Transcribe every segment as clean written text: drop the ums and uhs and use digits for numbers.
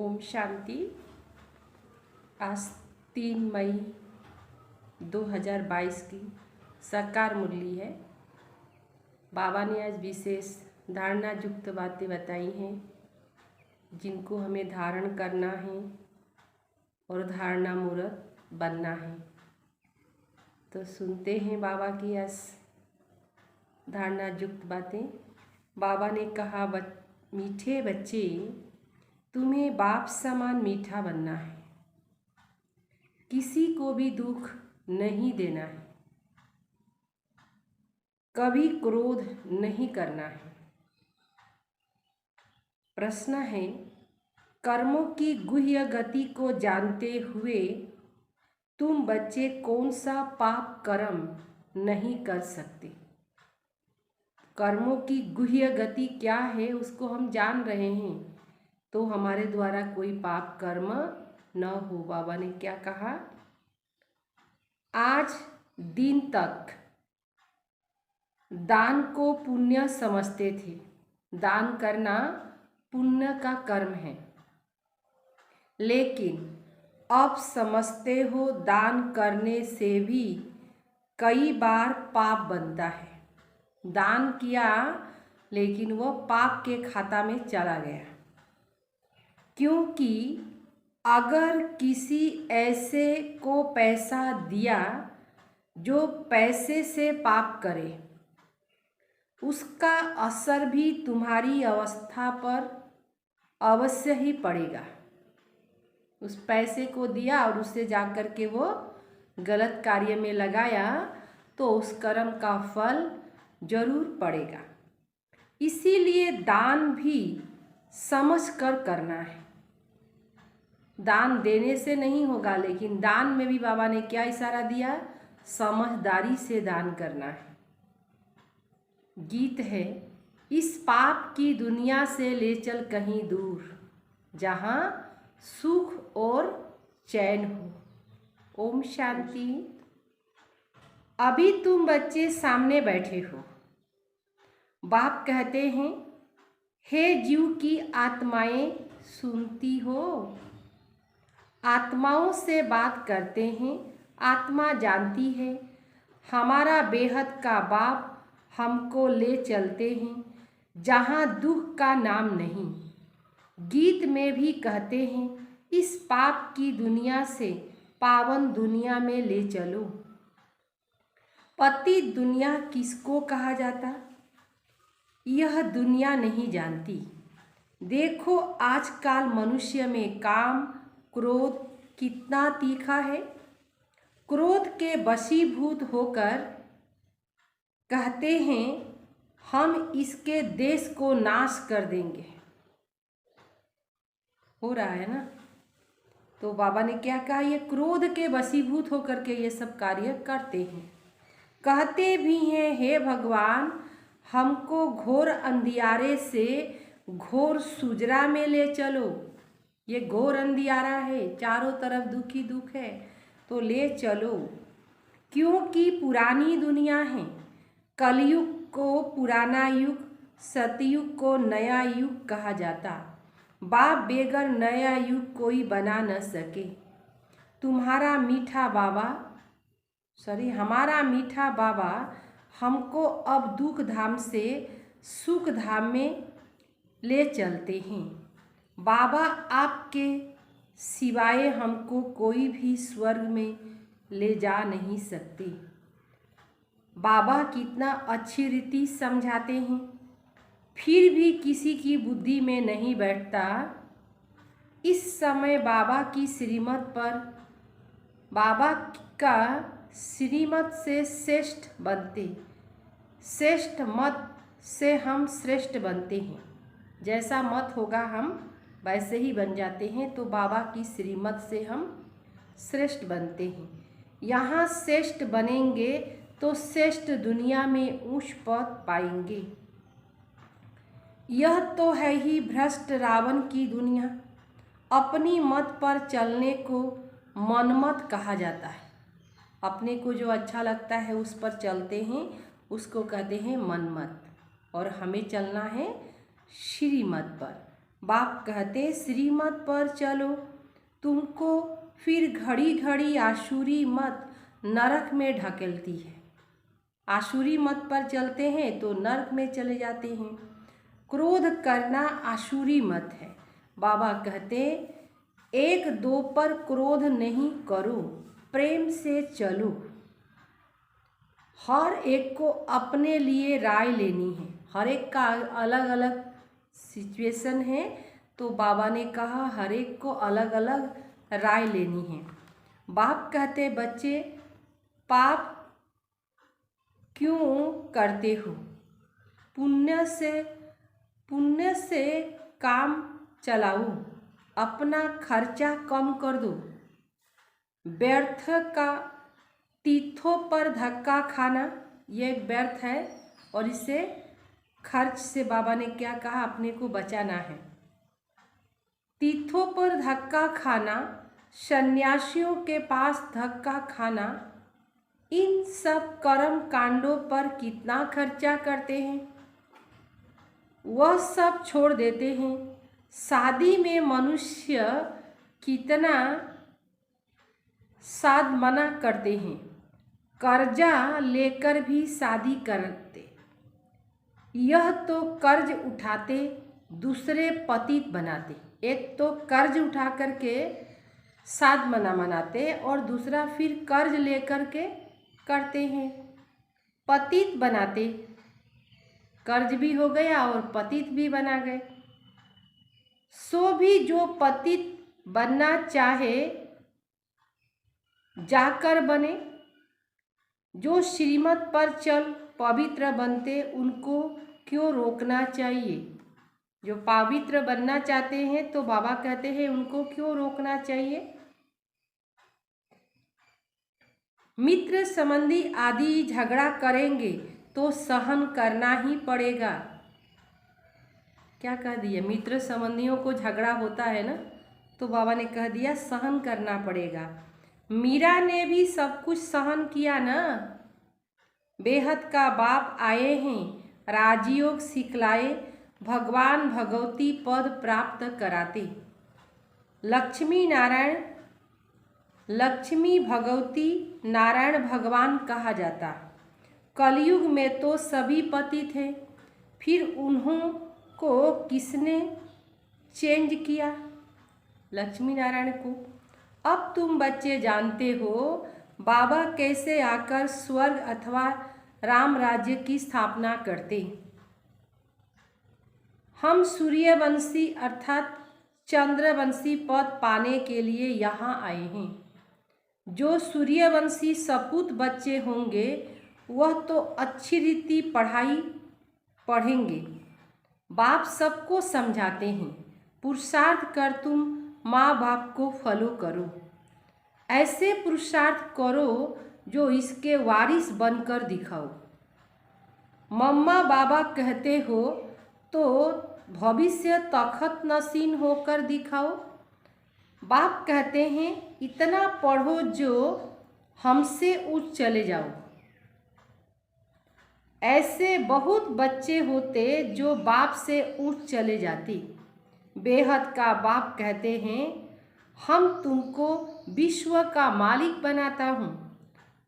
ओम शांति। आज 3 मई 2022 की साकार मुरली है। बाबा ने आज विशेष धारणा युक्त बातें बताई हैं जिनको हमें धारण करना है और धारणा मूर्त बनना है। तो सुनते हैं बाबा की आज धारणा युक्त बातें। बाबा ने कहा, मीठे बच्चे, तुम्हें बाप समान मीठा बनना है, किसी को भी दुख नहीं देना है, कभी क्रोध नहीं करना है। प्रश्न है, कर्मों की गुह्य गति को जानते हुए तुम बच्चे कौन सा पाप कर्म नहीं कर सकते। कर्मों की गुह्य गति क्या है उसको हम जान रहे हैं तो हमारे द्वारा कोई पाप कर्म न हो। बाबा ने क्या कहा, आज दिन तक दान को पुण्य समझते थे। दान करना पुण्य का कर्म है, लेकिन अब समझते हो दान करने से भी कई बार पाप बनता है। दान किया लेकिन वो पाप के खाता में चला गया, क्योंकि अगर किसी ऐसे को पैसा दिया जो पैसे से पाप करे, उसका असर भी तुम्हारी अवस्था पर अवश्य ही पड़ेगा। उस पैसे को दिया और उससे जाकर के वो गलत कार्य में लगाया तो उस कर्म का फल जरूर पड़ेगा। इसीलिए दान भी समझ कर करना है। दान देने से नहीं होगा, लेकिन दान में भी बाबा ने क्या इशारा दिया, समझदारी से दान करना है। गीत है, इस पाप की दुनिया से ले चल कहीं दूर, जहाँ सुख और चैन हो। ओम शांति। अभी तुम बच्चे सामने बैठे हो। बाप कहते हैं, हे जीव की आत्माएं सुनती हो। आत्माओं से बात करते हैं, आत्मा जानती है। हमारा बेहद का बाप हमको ले चलते हैं जहाँ दुख का नाम नहीं। गीत में भी कहते हैं, इस पाप की दुनिया से पावन दुनिया में ले चलो। पति दुनिया किसको कहा जाता, यह दुनिया नहीं जानती। देखो आजकल मनुष्य में काम क्रोध कितना तीखा है। क्रोध के वशीभूत होकर कहते हैं, हम इसके देश को नाश कर देंगे। हो रहा है ना। तो बाबा ने क्या कहा, ये क्रोध के वशीभूत होकर के ये सब कार्य करते हैं। कहते भी हैं, हे भगवान, हमको घोर अंधियारे से घोर सुजरा में ले चलो। ये घोर अंधियारा है, चारों तरफ दुख ही दुख है, तो ले चलो। क्योंकि पुरानी दुनिया है। कलयुग को पुराना युग, सतयुग को नया युग कहा जाता। बाप बेगर नया युग कोई बना न सके। हमारा मीठा बाबा हमको अब दुख धाम से सुख धाम में ले चलते हैं। बाबा आपके सिवाय हमको कोई भी स्वर्ग में ले जा नहीं सकते। बाबा कितना अच्छी रीति समझाते हैं, फिर भी किसी की बुद्धि में नहीं बैठता। इस समय बाबा की श्रीमत पर, बाबा का श्रीमत से श्रेष्ठ बनते, श्रेष्ठ मत से हम श्रेष्ठ बनते हैं। जैसा मत होगा हम वैसे ही बन जाते हैं। तो बाबा की श्रीमत से हम श्रेष्ठ बनते हैं। यहाँ श्रेष्ठ बनेंगे तो श्रेष्ठ दुनिया में ऊंच पद पाएंगे। यह तो है ही भ्रष्ट रावण की दुनिया। अपनी मत पर चलने को मनमत कहा जाता है। अपने को जो अच्छा लगता है उस पर चलते हैं, उसको कहते हैं मनमत। और हमें चलना है श्रीमत पर। बाप कहते श्रीमत पर चलो, तुमको फिर घड़ी घड़ी आसुरी मत नरक में ढकेलती है। आसुरी मत पर चलते हैं तो नरक में चले जाते हैं। क्रोध करना आसुरी मत है। बाबा कहते एक दो पर क्रोध नहीं करो, प्रेम से चलो। हर एक को अपने लिए राय लेनी है। हर एक का अलग अलग सिचुएशन है, तो बाबा ने कहा हर एक को अलग अलग राय लेनी है। बाप कहते बच्चे पाप क्यों करते हो? पुण्य से काम चलाओ, अपना खर्चा कम कर दो। व्यर्थ का तीर्थों पर धक्का खाना ये एक व्यर्थ है, और इससे खर्च से बाबा ने क्या कहा, अपने को बचाना है। तीर्थों पर धक्का खाना, सन्यासियों के पास धक्का खाना, इन सब कर्म कांडों पर कितना खर्चा करते हैं, वह सब छोड़ देते हैं। शादी में मनुष्य कितना साध मना करते हैं, कर्जा लेकर भी शादी करते। यह तो कर्ज उठाते दूसरे पतित बनाते। एक तो कर्ज उठा करके साध मना मनाते, और दूसरा फिर कर्ज लेकर के करते हैं, पतित बनाते। कर्ज भी हो गया और पतित भी बना गए। सो भी जो पतित बनना चाहे जाकर बने, जो श्रीमत पर चल पवित्र बनते उनको क्यों रोकना चाहिए? जो पवित्र बनना चाहते हैं तो बाबा कहते हैं उनको क्यों रोकना चाहिए? मित्र संबंधी आदि झगड़ा करेंगे तो सहन करना ही पड़ेगा। क्या कह दिया? मित्र संबंधियों को झगड़ा होता है ना, तो बाबा ने कह दिया सहन करना पड़ेगा। मीरा ने भी सब कुछ सहन किया ना। बेहद का बाप आए हैं, राजयोग सिखलाए, भगवान भगवती पद प्राप्त कराते। लक्ष्मी भगवती नारायण भगवान कहा जाता। कलयुग में तो सभी पतित थे, फिर उन्हों को किसने चेंज किया? लक्ष्मी नारायण को। अब तुम बच्चे जानते हो बाबा कैसे आकर स्वर्ग अथवा राम राज्य की स्थापना करते। हम सूर्यवंशी अर्थात चंद्रवंशी पद पाने के लिए यहाँ आए हैं। जो सूर्यवंशी सपूत बच्चे होंगे वह तो अच्छी रीति पढ़ाई पढ़ेंगे। बाप सबको समझाते हैं, पुरुषार्थ कर तुम माँ बाप को फॉलो करो। ऐसे पुरुषार्थ करो जो इसके वारिस बनकर दिखाओ। मम्मा बाबा कहते हो तो भविष्य तखत नसीन होकर दिखाओ। बाप कहते हैं इतना पढ़ो जो हमसे उच्च चले जाओ। ऐसे बहुत बच्चे होते जो बाप से उच्च चले जाते। बेहद का बाप कहते हैं हम तुमको विश्व का मालिक बनाता हूँ,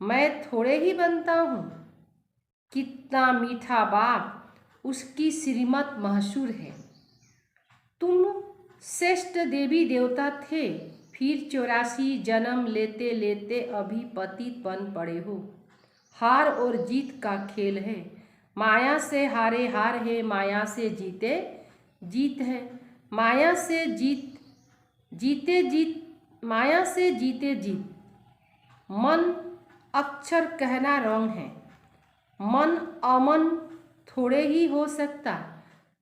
मैं थोड़े ही बनता हूँ। कितना मीठा बाप, उसकी श्रीमत मशहूर है। तुम श्रेष्ठ देवी देवता थे, फिर 84 जन्म लेते लेते अभी पतित बन पड़े हो। हार और जीत का खेल है, माया से हारे हार है, माया से जीते जीत है। माया से जीते जीत। मन अक्षर कहना रंग है। मन अमन थोड़े ही हो सकता,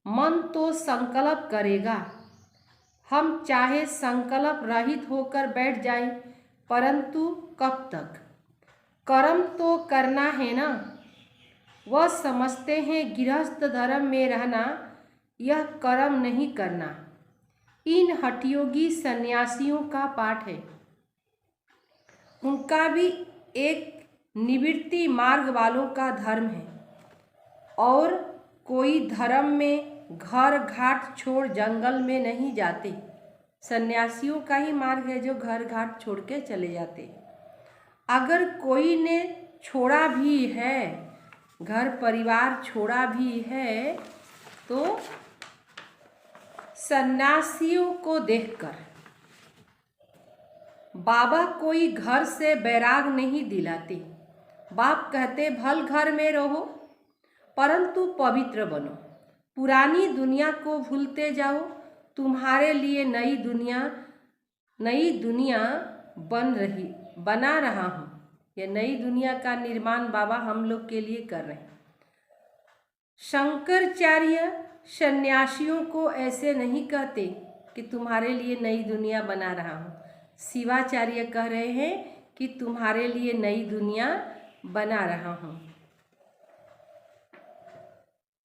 मन तो संकल्प करेगा। हम चाहे संकल्प रहित होकर बैठ जाए, परंतु कब तक? कर्म तो करना है ना। वह समझते हैं गृहस्थ धर्म में रहना यह कर्म नहीं करना। इन हठयोगी सन्यासियों का पाठ है। उनका भी एक निवृत्ति मार्ग वालों का धर्म है, और कोई धर्म में घर घाट छोड़ जंगल में नहीं जाते। सन्यासियों का ही मार्ग है जो घर घाट छोड़ के चले जाते। अगर कोई ने छोड़ा भी है, घर परिवार छोड़ा भी है, तो सन्यासियों को देखकर। बाबा कोई घर से बैराग नहीं दिलाते। बाप कहते भल घर में रहो परंतु पवित्र बनो। पुरानी दुनिया को भूलते जाओ, तुम्हारे लिए नई दुनिया बना रहा हूँ। ये नई दुनिया का निर्माण बाबा हम लोग के लिए कर रहे हैं। शंकराचार्य सन्यासियों को ऐसे नहीं कहते कि तुम्हारे लिए नई दुनिया बना रहा हूँ। शिवाचार्य कह रहे हैं कि तुम्हारे लिए नई दुनिया बना रहा हूँ।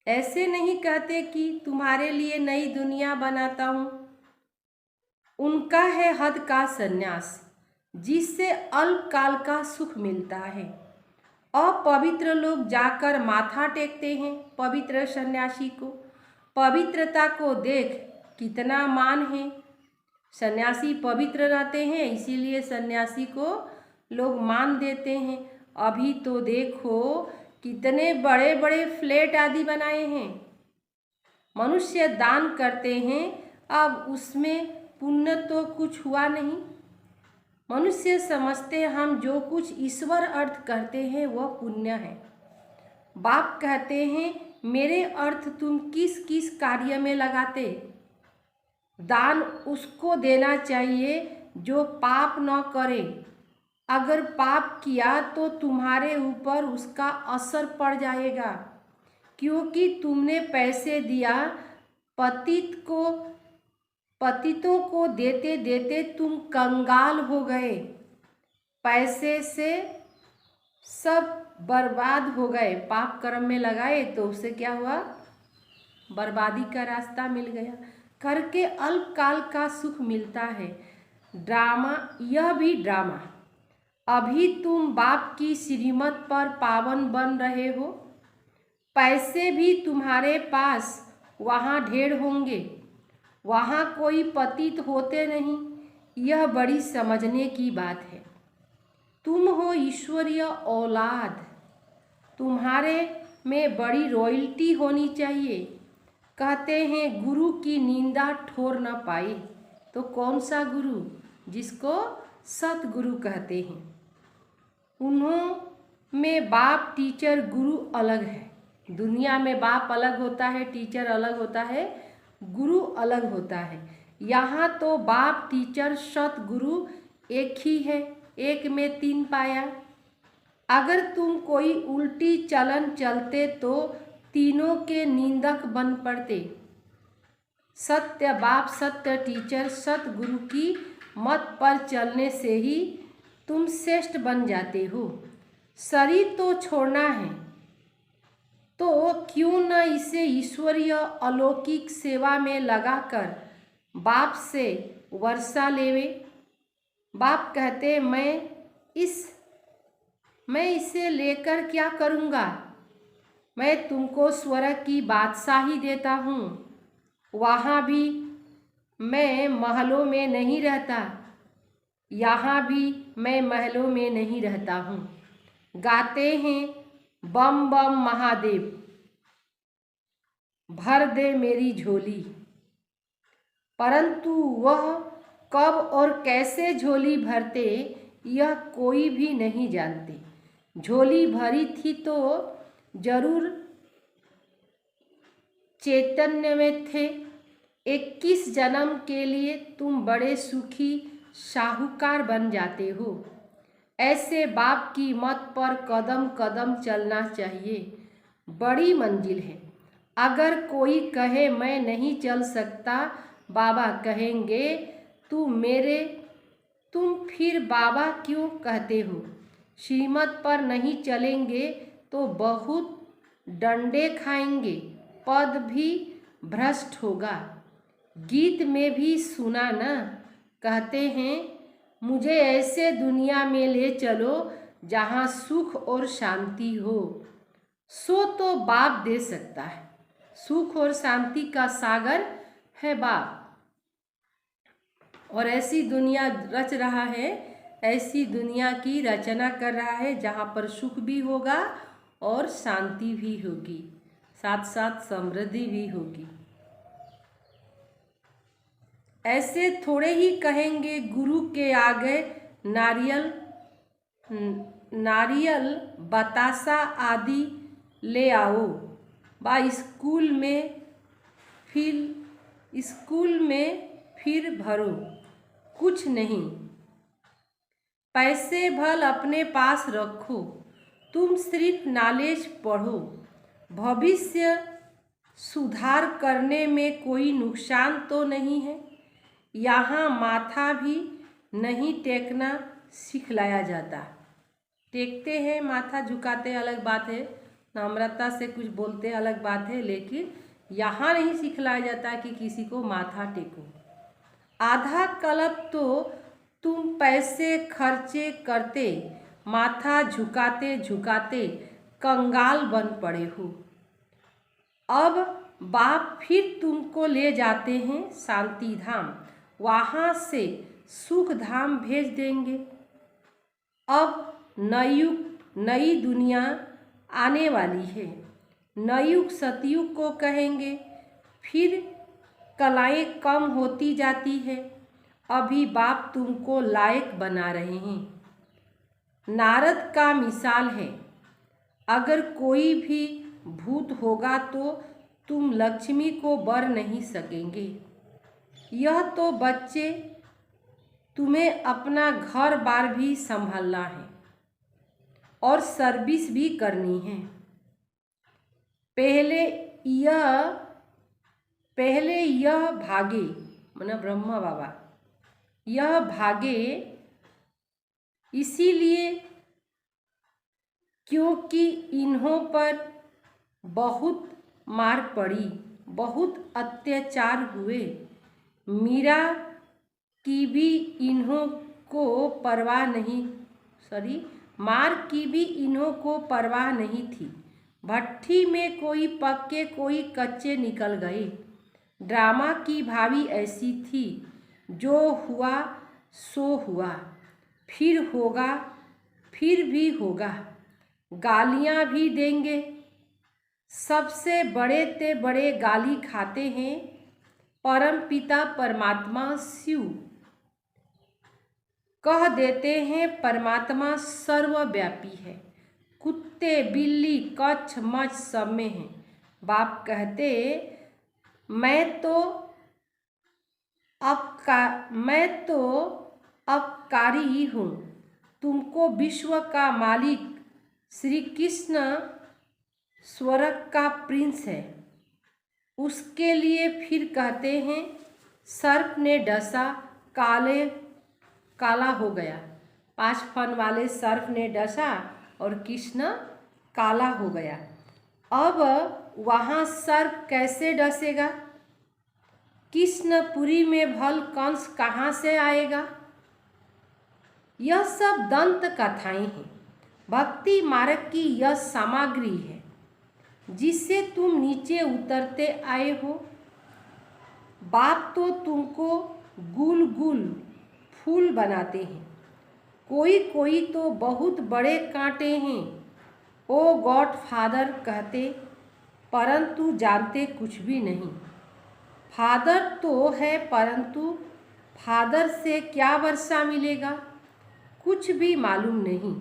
ऐसे नहीं कहते कि तुम्हारे लिए नई दुनिया बनाता हूँ। उनका है हद का सन्यास, जिससे अल्पकाल का सुख मिलता है। अपवित्र लोग जाकर माथा टेकते हैं पवित्र सन्यासी को। पवित्रता को देख कितना मान है। सन्यासी पवित्र रहते हैं, इसीलिए सन्यासी को लोग मान देते हैं। अभी तो देखो कितने बड़े बड़े फ्लैट आदि बनाए हैं। मनुष्य दान करते हैं, अब उसमें पुण्य तो कुछ हुआ नहीं। मनुष्य समझते हम जो कुछ ईश्वर अर्थ करते हैं वह पुण्य है। बाप कहते हैं मेरे अर्थ तुम किस किस कार्य में लगाते। दान उसको देना चाहिए जो पाप न करे। अगर पाप किया तो तुम्हारे ऊपर उसका असर पड़ जाएगा, क्योंकि तुमने पैसे दिया। पतितों को देते देते तुम कंगाल हो गए। पैसे से सब बर्बाद हो गए। पाप कर्म में लगाए तो उससे क्या हुआ, बर्बादी का रास्ता मिल गया। करके अल्पकाल का सुख मिलता है। ड्रामा, यह भी ड्रामा। अभी तुम बाप की श्रीमत पर पावन बन रहे हो। पैसे भी तुम्हारे पास वहाँ ढेर होंगे, वहाँ कोई पतित होते नहीं। यह बड़ी समझने की बात है। तुम हो ईश्वरीय औलाद, तुम्हारे में बड़ी रॉयल्टी होनी चाहिए। कहते हैं गुरु की निंदा ठोर न पाए। तो कौन सा गुरु? जिसको सतगुरु कहते हैं। उन्हों में बाप टीचर गुरु अलग है। दुनिया में बाप अलग होता है, टीचर अलग होता है, गुरु अलग होता है। यहाँ तो बाप टीचर सतगुरु एक ही है, एक में तीन पाया। अगर तुम कोई उल्टी चलन चलते तो तीनों के निंदक बन पड़ते। सत्य बाप, सत्य टीचर, सतगुरु की मत पर चलने से ही तुम श्रेष्ठ बन जाते हो। शरीर तो छोड़ना है, तो क्यों न इसे ईश्वरीय अलौकिक सेवा में लगाकर बाप से वर्षा लेवे। बाप कहते मैं इसे लेकर क्या करूँगा। मैं तुमको स्वर्ग की बादशाही देता हूँ। वहाँ भी मैं महलों में नहीं रहता, यहाँ भी मैं महलों में नहीं रहता हूँ। गाते हैं बम बम महादेव, भर दे मेरी झोली। परंतु वह कब और कैसे झोली भरते यह कोई भी नहीं जानते। झोली भरी थी तो जरूर चैतन्य में थे। 21 जन्म के लिए तुम बड़े सुखी साहूकार बन जाते हो। ऐसे बाप की मत पर कदम कदम चलना चाहिए। बड़ी मंजिल है। अगर कोई कहे मैं नहीं चल सकता, बाबा कहेंगे तुम फिर बाबा क्यों कहते हो। श्रीमत पर नहीं चलेंगे तो बहुत डंडे खाएंगे, पद भी भ्रष्ट होगा। गीत में भी सुना न, कहते हैं मुझे ऐसे दुनिया में ले चलो जहाँ सुख और शांति हो। सो तो बाप दे सकता है, सुख और शांति का सागर है बाप। और ऐसी दुनिया रच रहा है, ऐसी दुनिया की रचना कर रहा है जहाँ पर सुख भी होगा और शांति भी होगी, साथ साथ समृद्धि भी होगी। ऐसे थोड़े ही कहेंगे गुरु के आगे नारियल बतासा आदि ले आओ, स्कूल में फिर भरो, कुछ नहीं। पैसे भल अपने पास रखो, तुम सिर्फ नॉलेज पढ़ो। भविष्य सुधार करने में कोई नुकसान तो नहीं है। यहाँ माथा भी नहीं टेकना सिखलाया जाता। टेकते हैं, माथा झुकाते अलग बात है, नम्रता से कुछ बोलते अलग बात है, लेकिन यहाँ नहीं सिखलाया जाता कि किसी को माथा टेको। आधा कल्प तो तुम पैसे खर्चे करते, माथा झुकाते झुकाते कंगाल बन पड़े हो। अब बाप फिर तुमको ले जाते हैं शांति धाम, वहाँ से सुख धाम भेज देंगे। अब नई दुनिया आने वाली है, नयुग सतयुग को कहेंगे। फिर कलाएं कम होती जाती है, अभी बाप तुमको लायक बना रहे हैं। नारद का मिसाल है, अगर कोई भी भूत होगा तो तुम लक्ष्मी को बर नहीं सकेंगे। यह तो बच्चे, तुम्हें अपना घर बार भी संभालना है और सर्विस भी करनी है। पहले यह भागे, माना ब्रह्मा बाबा, यह भागे इसीलिए क्योंकि इन्हों पर बहुत मार पड़ी, बहुत अत्याचार हुए। मीरा की भी इन्हों को परवाह नहीं, मार की भी इन्हों को परवाह नहीं थी। भट्ठी में कोई पक्के कोई कच्चे निकल गए। ड्रामा की भावी ऐसी थी, जो हुआ सो हुआ, फिर होगा, फिर भी होगा, गालियाँ भी देंगे। सबसे बड़े ते बड़े गाली खाते हैं परम पिता परमात्मा शिव। कह देते हैं परमात्मा सर्वव्यापी है, कुत्ते बिल्ली कच्छ मच्छ सब में हैं। बाप कहते मैं तो अपकारी हूँ, तुमको विश्व का मालिक श्री कृष्ण स्वर्ग का प्रिंस है। उसके लिए फिर कहते हैं सर्प ने डसा काला हो गया। 5 फन वाले सर्प ने डसा और कृष्ण काला हो गया। अब वहाँ सर्प कैसे डसेगा? कृष्णपुरी में भल कंस कहाँ से आएगा? यह सब दंत कथाएं हैं। भक्ति मार्ग की यह सामग्री है जिससे तुम नीचे उतरते आए हो। बाप तो तुमको गुल गुल फूल बनाते हैं, कोई तो बहुत बड़े कांटे हैं। ओ गॉड फादर कहते, परंतु जानते कुछ भी नहीं। फादर तो है, परंतु फादर से क्या वर्षा मिलेगा, कुछ भी मालूम नहीं।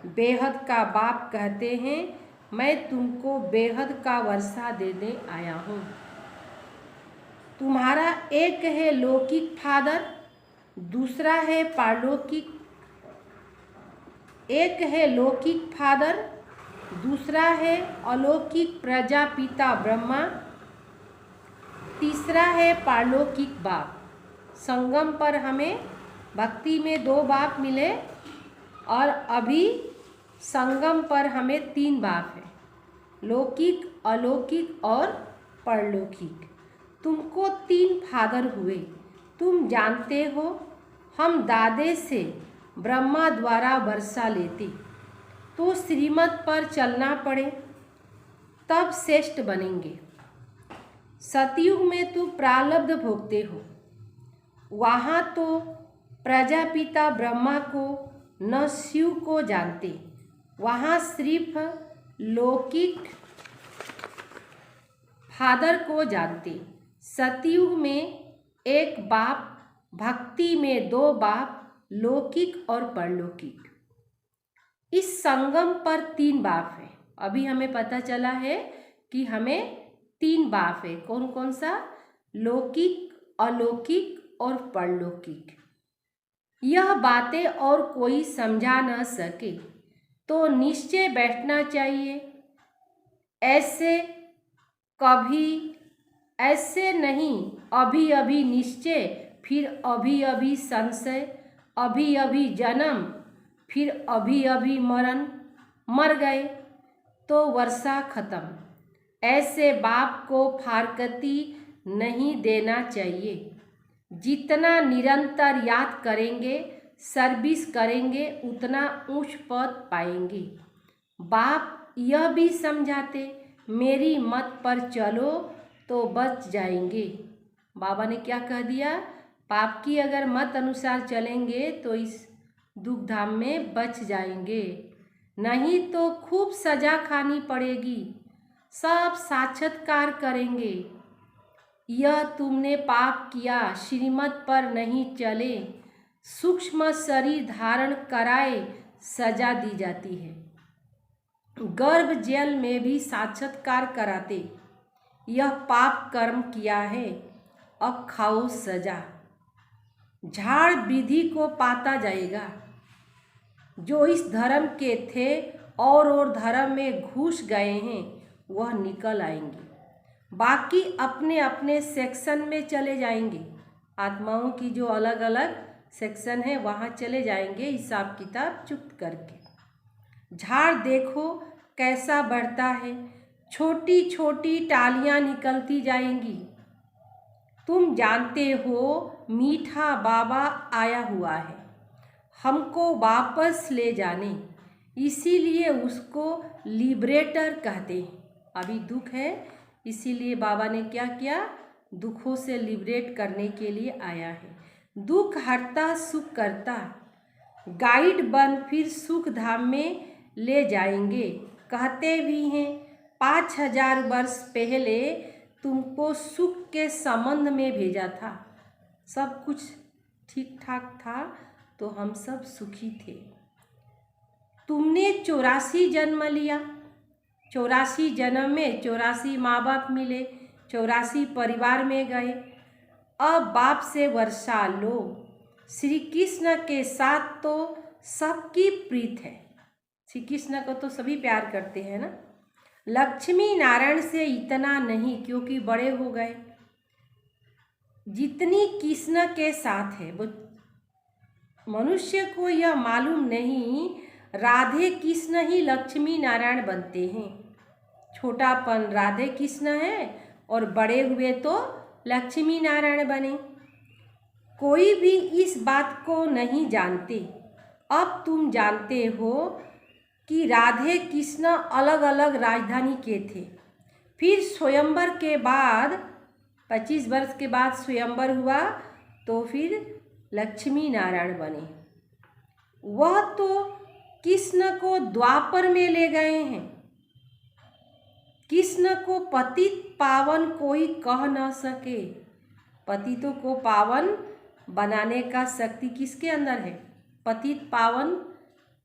बेहद का बाप कहते हैं मैं तुमको बेहद का वर्षा देने आया हूँ। तुम्हारा एक है लौकिक फादर, दूसरा है पारलौकिक। एक है लौकिक फादर, दूसरा है अलौकिक प्रजापिता ब्रह्मा, तीसरा है पारलौकिक बाप। संगम पर हमें भक्ति में 2 बाप मिले और अभी संगम पर हमें 3 बाप हैं, लौकिक, अलौकिक और परलौकिक। तुमको 3 फादर हुए। तुम जानते हो हम दादे से ब्रह्मा द्वारा वर्षा लेते, तो श्रीमत पर चलना पड़े, तब श्रेष्ठ बनेंगे। सतयुग में तू प्रारब्ध भोगते हो, वहाँ तो प्रजापिता ब्रह्मा को न शिव को जानते, वहाँ सिर्फ लौकिक फादर को जानते। सतयुग में एक बाप, भक्ति में दो बाप, लौकिक और परलौकिक। इस संगम पर तीन बाप है। अभी हमें पता चला है कि हमें तीन बाप है। कौन कौन सा? लौकिक, अलौकिक और परलौकिक। यह बातें और कोई समझा न सके तो निश्चय बैठना चाहिए। ऐसे कभी, ऐसे नहीं, अभी अभी निश्चय, फिर अभी अभी संशय, अभी अभी जन्म, फिर अभी अभी मरण, मर गए तो वर्षा खत्म। ऐसे बाप को फारकती नहीं देना चाहिए। जितना निरंतर याद करेंगे, सर्विस करेंगे, उतना ऊंच पद पाएंगे। बाप यह भी समझाते, मेरी मत पर चलो तो बच जाएंगे। बाबा ने क्या कह दिया? बाप की अगर मत अनुसार चलेंगे तो इस दुख धाम में बच जाएंगे, नहीं तो खूब सजा खानी पड़ेगी, सब साक्षात्कार करेंगे। यह तुमने पाप किया, श्रीमत पर नहीं चले, सूक्ष्म शरीर धारण कराए सजा दी जाती है। गर्भ जेल में भी साक्षात्कार कराते, यह पाप कर्म किया है, अब खाओ सजा। झाड़ विधि को पाता जाएगा। जो इस धर्म के थे और धर्म में घुस गए हैं वह निकल आएंगे, बाकी अपने अपने सेक्शन में चले जाएंगे। आत्माओं की जो अलग अलग सेक्शन है वहाँ चले जाएंगे हिसाब किताब चुक्त करके। झाड़ देखो कैसा बढ़ता है, छोटी छोटी टालियाँ निकलती जाएंगी। तुम जानते हो मीठा बाबा आया हुआ है हमको वापस ले जाने, इसीलिए उसको लिबरेटर कहते हैं। अभी दुख है, इसीलिए बाबा ने क्या किया? दुखों से लिबरेट करने के लिए आया है। दुख हरता सुख करता, गाइड बन फिर सुख धाम में ले जाएंगे। कहते भी हैं 5000 वर्ष पहले तुमको सुख के संबंध में भेजा था, सब कुछ ठीक ठाक था तो हम सब सुखी थे। तुमने 84 जन्म लिया, 84 जन्म में 84 माँ बाप मिले, 84 परिवार में गए। अब बाप से वर्षा लो। श्री कृष्ण के साथ तो सबकी प्रीत है, श्री कृष्ण को तो सभी प्यार करते हैं ना। लक्ष्मी नारायण से इतना नहीं क्योंकि बड़े हो गए, जितनी कृष्ण के साथ है वो मनुष्य को यह मालूम नहीं। राधे कृष्ण ही लक्ष्मी नारायण बनते हैं। छोटापन राधे कृष्ण है और बड़े हुए तो लक्ष्मी नारायण बने। कोई भी इस बात को नहीं जानते। अब तुम जानते हो कि राधे कृष्ण अलग अलग राजधानी के थे। फिर स्वयंवर के बाद 25 वर्ष के बाद स्वयंवर हुआ तो फिर लक्ष्मी नारायण बने। वह तो कृष्ण को द्वापर में ले गए हैं। कृष्ण को पतित पावन कोई कह न सके। पतितों को पावन बनाने का शक्ति किसके अंदर है? पतित पावन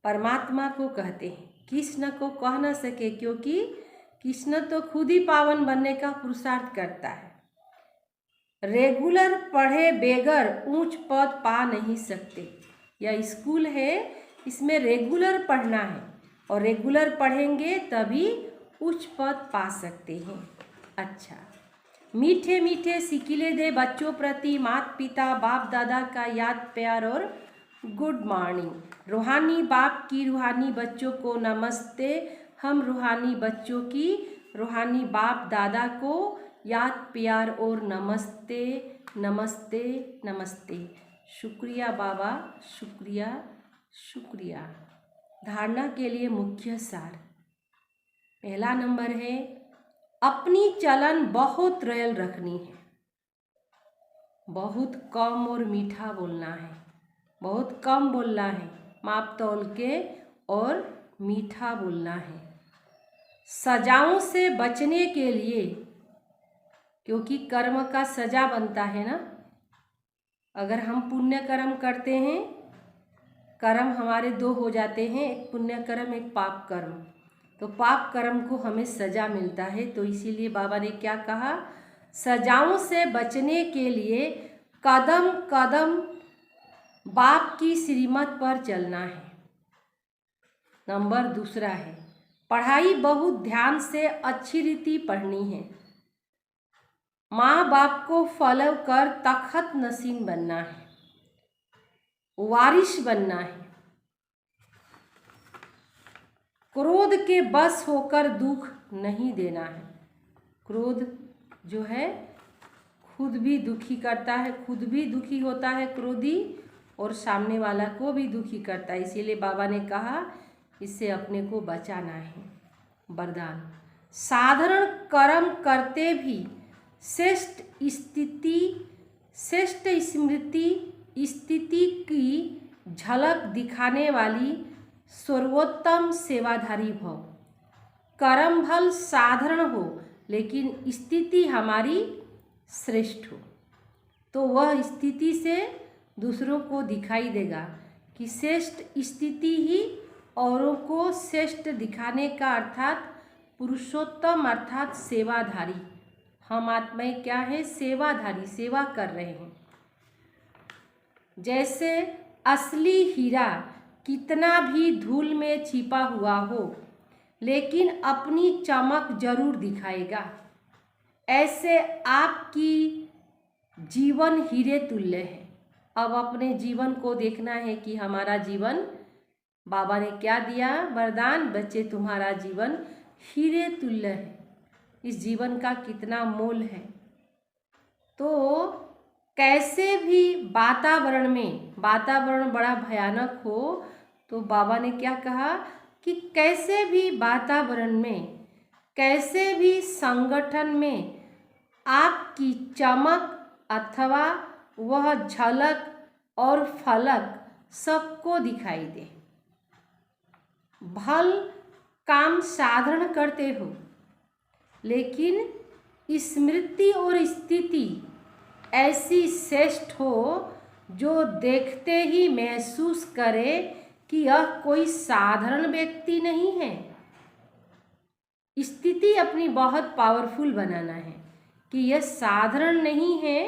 परमात्मा को कहते हैं। कृष्ण को कह न सके क्योंकि कृष्ण तो खुद ही पावन बनने का पुरुषार्थ करता है। रेगुलर पढ़े बेगर ऊंच पद पा नहीं सकते। यह स्कूल है, इसमें रेगुलर पढ़ना है और रेगुलर पढ़ेंगे तभी उच्च पद पा सकते हैं। अच्छा, मीठे मीठे सिकिले दे बच्चों प्रति माता पिता बाप दादा का याद प्यार और गुड मॉर्निंग। रूहानी बाप की रूहानी बच्चों को नमस्ते। हम रूहानी बच्चों की रूहानी बाप दादा को याद प्यार और नमस्ते नमस्ते नमस्ते। शुक्रिया बाबा, शुक्रिया शुक्रिया। धारणा के लिए मुख्य सार। पहला नंबर है अपनी चलन बहुत रयल रखनी है। बहुत कम और मीठा बोलना है, बहुत कम बोलना है, माप तौल के और मीठा बोलना है। सजाओं से बचने के लिए, क्योंकि कर्म का सजा बनता है ना। अगर हम पुण्य कर्म करते हैं, कर्म हमारे दो हो जाते हैं, एक पुण्य कर्म एक पाप कर्म। तो पाप कर्म को हमें सजा मिलता है। तो इसीलिए बाबा ने क्या कहा, सजाओं से बचने के लिए कदम कदम बाप की श्रीमत पर चलना है। नंबर दूसरा है, पढ़ाई बहुत ध्यान से अच्छी रीति पढ़नी है। माँ बाप को फॉलो कर तख्त नशीन बनना है, वारिश बनना है। क्रोध के बस होकर दुख नहीं देना है। क्रोध जो है खुद भी दुखी करता है, खुद भी दुखी होता है क्रोधी, और सामने वाला को भी दुखी करता है। इसीलिए बाबा ने कहा इससे अपने को बचाना है। वरदान, साधारण कर्म करते भी श्रेष्ठ स्थिति की झलक दिखाने वाली सर्वोत्तम सेवाधारी भव। कर्म फल साधारण हो लेकिन स्थिति हमारी श्रेष्ठ हो, तो वह स्थिति से दूसरों को दिखाई देगा कि श्रेष्ठ स्थिति ही औरों को श्रेष्ठ दिखाने का, अर्थात पुरुषोत्तम अर्थात सेवाधारी। हम आत्माएं क्या है, सेवाधारी, सेवा कर रहे हैं। जैसे असली हीरा कितना भी धूल में छिपा हुआ हो लेकिन अपनी चमक जरूर दिखाएगा, ऐसे आपकी जीवन हीरे तुल्य है। अब अपने जीवन को देखना है कि हमारा जीवन, बाबा ने क्या दिया वरदान, बच्चे तुम्हारा जीवन हीरे तुल्य है। इस जीवन का कितना मोल है। तो कैसे भी वातावरण में, वातावरण बड़ा भयानक हो तो बाबा ने क्या कहा कि कैसे भी वातावरण में, कैसे भी संगठन में आपकी चमक अथवा वह झलक और फलक सबको दिखाई दे। भल काम साधारण करते हो लेकिन स्मृति और स्थिति ऐसी श्रेष्ठ हो जो देखते ही महसूस करे कि यह कोई साधारण व्यक्ति नहीं है। स्थिति अपनी बहुत पावरफुल बनाना है कि यह साधारण नहीं है,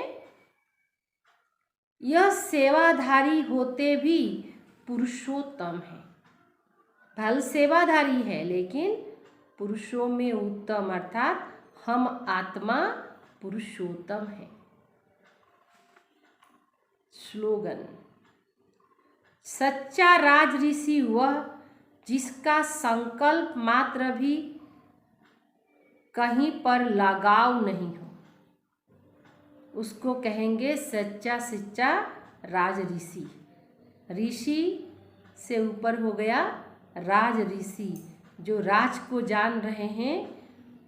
यह सेवाधारी होते भी पुरुषोत्तम है। भल सेवाधारी है लेकिन पुरुषों में उत्तम, अर्थात हम आत्मा पुरुषोत्तम है। स्लोगन, सच्चा राज ऋषि वह जिसका संकल्प मात्र भी कहीं पर लगाव नहीं हो, उसको कहेंगे सच्चा सच्चा राज ऋषि। ऋषि से ऊपर हो गया राज ऋषि, जो राज को जान रहे हैं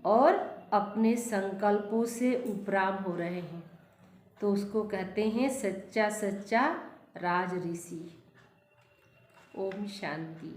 और अपने संकल्पों से उपराम हो रहे हैं, तो उसको कहते हैं सच्चा सच्चा राज ऋषि। ओम शांति।